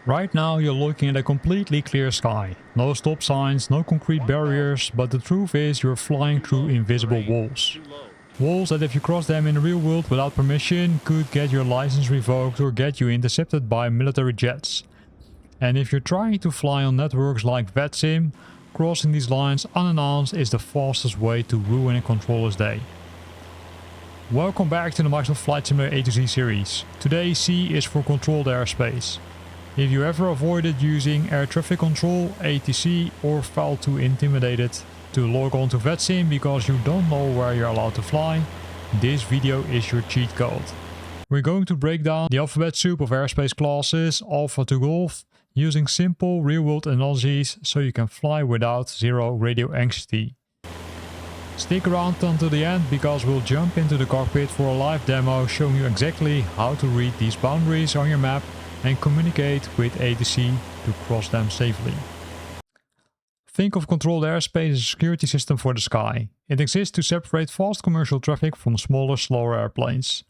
Right now you're looking at a completely clear sky. No stop signs, no concrete barriers, but the truth is you're flying through invisible walls. Walls that if you cross them in the real world without permission could get your license revoked or get you intercepted by military jets. And if you're trying to fly on networks like VATSIM, crossing these lines unannounced is the fastest way to ruin a controller's day. Welcome back to the Microsoft Flight Simulator A-Z series. Today C is for Controlled Airspace. If you ever avoided using air traffic control, ATC, or felt too intimidated to log on to VATSIM because you don't know where you're allowed to fly, this video is your cheat code. We're going to break down the alphabet soup of airspace classes Alpha to Golf using simple real-world analogies so you can fly without zero radio anxiety. Stick around until the end because we'll jump into the cockpit for a live demo showing you exactly how to read these boundaries on your map and communicate with ATC to cross them safely. Think of controlled airspace as a security system for the sky. It exists to separate fast commercial traffic from smaller, slower airplanes.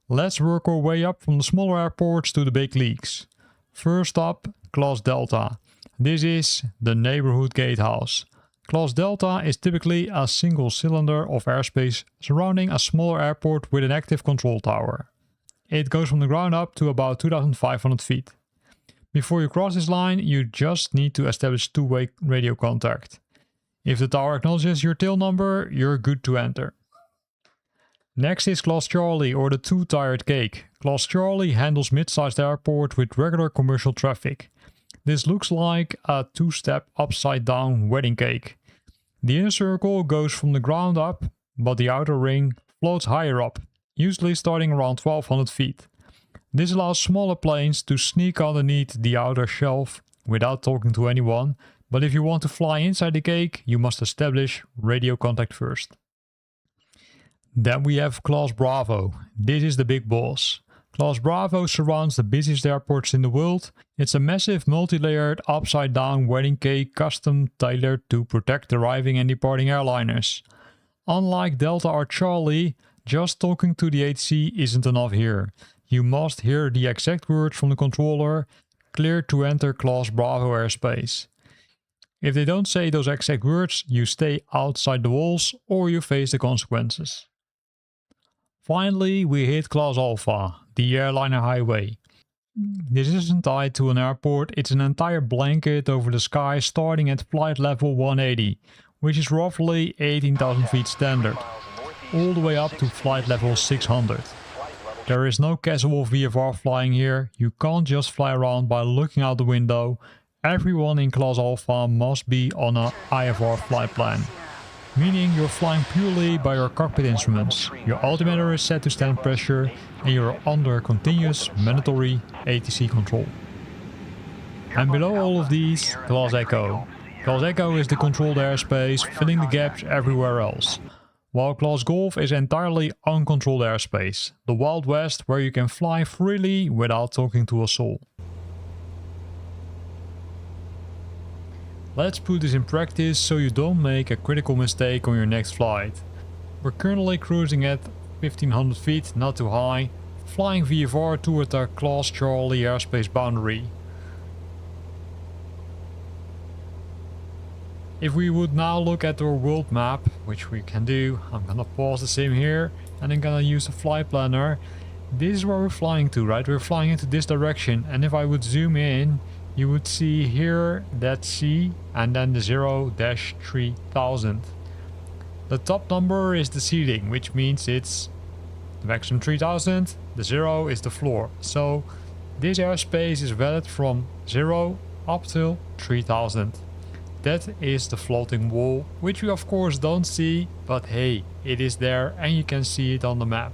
Let's work our way up from the smaller airports to the big leagues. First up, Class Delta. This is the neighborhood gatehouse. Class Delta is typically a single cylinder of airspace surrounding a smaller airport with an active control tower. It goes from the ground up to about 2,500 feet. Before you cross this line, you just need to establish two-way radio contact. If the tower acknowledges your tail number, you're good to enter. Next is Class Charlie, or the two-tiered cake. Class Charlie handles mid-sized airport with regular commercial traffic. This looks like a two-step upside-down wedding cake. The inner circle goes from the ground up, but the outer ring floats higher up, usually starting around 1,200 feet. This allows smaller planes to sneak underneath the outer shelf without talking to anyone, but if you want to fly inside the cake, you must establish radio contact first. Then we have Class Bravo. This is the big boss. Class Bravo surrounds the busiest airports in the world. It's a massive multi-layered upside-down wedding cake custom tailored to protect arriving and departing airliners. Unlike Delta or Charlie, just talking to the ATC isn't enough here. You must hear the exact words from the controller, clear to enter Class Bravo airspace. If they don't say those exact words, you stay outside the walls or you face the consequences. Finally, we hit Class Alpha, the airliner highway. This isn't tied to an airport, it's an entire blanket over the sky starting at flight level 180, which is roughly 18,000 feet standard, all the way up to flight level 600. There is no casual VFR flying here, you can't just fly around by looking out the window. Everyone in Class Alpha must be on an IFR flight plan, meaning you're flying purely by your cockpit instruments. Your altimeter is set to stand pressure and you're under continuous mandatory ATC control. And below all of these, Class Echo. Class Echo is the controlled airspace, filling the gaps everywhere else. While Class Golf is entirely uncontrolled airspace, the Wild West where you can fly freely without talking to a soul. Let's put this in practice so you don't make a critical mistake on your next flight. We're currently cruising at 1500 feet, not too high, flying VFR toward our Class Charlie airspace boundary. If we would now look at our world map, which we can do, I'm gonna pause the sim here and I'm gonna use the flight planner. This is where we're flying to, right? We're flying into this direction, and if I would zoom in, you would see here that C and then the 0-3000. The top number is the ceiling, which means it's the maximum 3000, the 0 is the floor. So this airspace is valid from 0 up till 3000. That is the floating wall, which we of course don't see, but hey, it is there and you can see it on the map.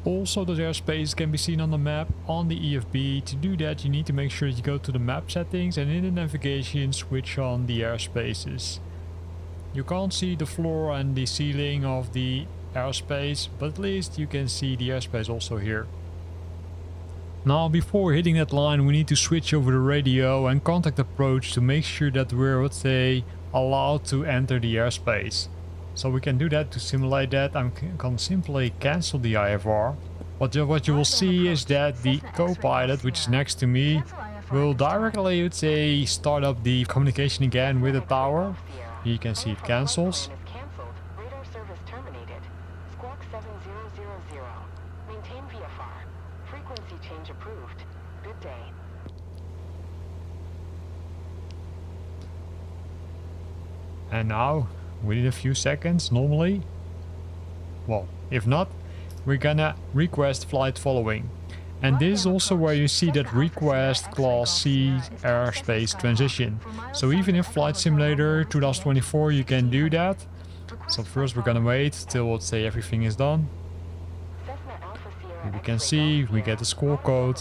Also, the airspace can be seen on the map on the EFB. To do that, you need to make sure that you go to the map settings and in the navigation switch on the airspaces. You can't see the floor and the ceiling of the airspace, but at least you can see the airspace also here. Now, before hitting that line, we need to switch over the radio and contact approach to make sure that we're, let's say, allowed to enter the airspace. So we can do that to simulate that. I can simply cancel the IFR What you will see is that the co-pilot, which is next to me, will directly, let's say, start up the communication again with the tower. Here you can see it cancels. Radar service terminated. Squawk 7000. Maintain VFR. Frequency change approved. Good day. And now, within a few seconds, normally, well, if not, we're gonna request flight following. And this is also where you see that request class C airspace transition. So even in Flight Simulator 2024 you can do that. So first we're gonna wait till, let's say, everything is done. Here we can see we get the score code.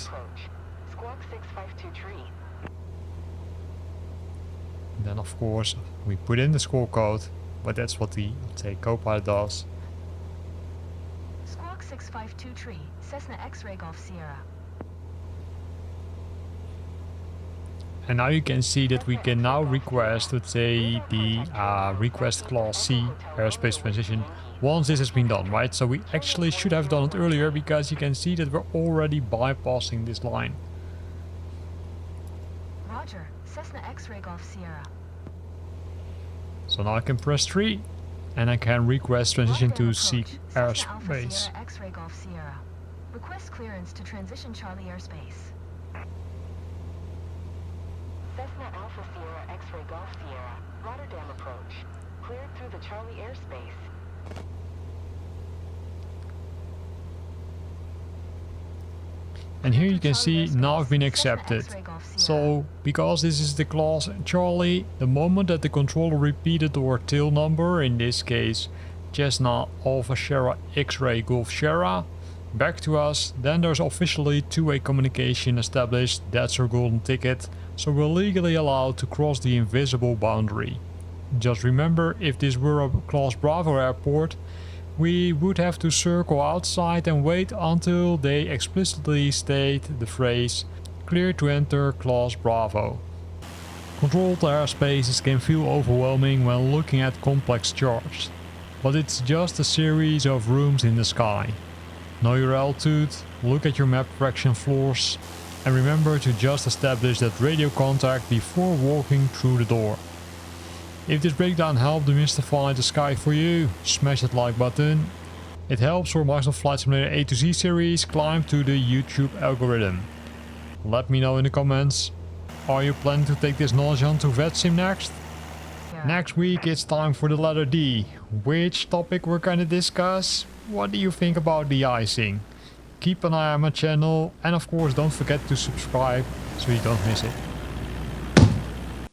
And then of course we put in the score code, but that's what the, let's say, co-pilot does. Squawk 652 tree, Cessna X-ray Golf Sierra. And now you can see that we can now request, let's say, the request class C airspace transition once this has been done, right? So we actually should have done it earlier, because you can see that we're already bypassing this line. Roger, Cessna X-ray Golf Sierra. So now I can press 3 and I can request transition to C airspace. X-ray Golf Sierra. Request clearance to transition Charlie airspace. Cessna Alpha Sierra X-ray Golf Sierra. Rotterdam approach. Cleared through the Charlie airspace. And here you can see now I've been accepted. So, because this is the class Charlie, the moment that the controller repeated our tail number, in this case Cessna Alpha Sierra X-ray Golf Sierra, back to us, then there's officially two-way communication established. That's our golden ticket, so we're legally allowed to cross the invisible boundary. Just remember, if this were a Class Bravo airport, we would have to circle outside and wait until they explicitly state the phrase "clear to enter Class Bravo." Controlled airspaces can feel overwhelming when looking at complex charts, but it's just a series of rooms in the sky. Know your altitude, look at your map fraction floors, and remember to just establish that radio contact before walking through the door. If this breakdown helped demystify the sky for you, smash that like button. It helps for Microsoft Flight Simulator A to Z series climb to the YouTube algorithm. Let me know in the comments. Are you planning to take this knowledge on to VATSIM next? Yeah. Next week it's time for the letter D. Which topic we're gonna discuss? What do you think about de-icing? Keep an eye on my channel, and of course don't forget to subscribe so you don't miss it.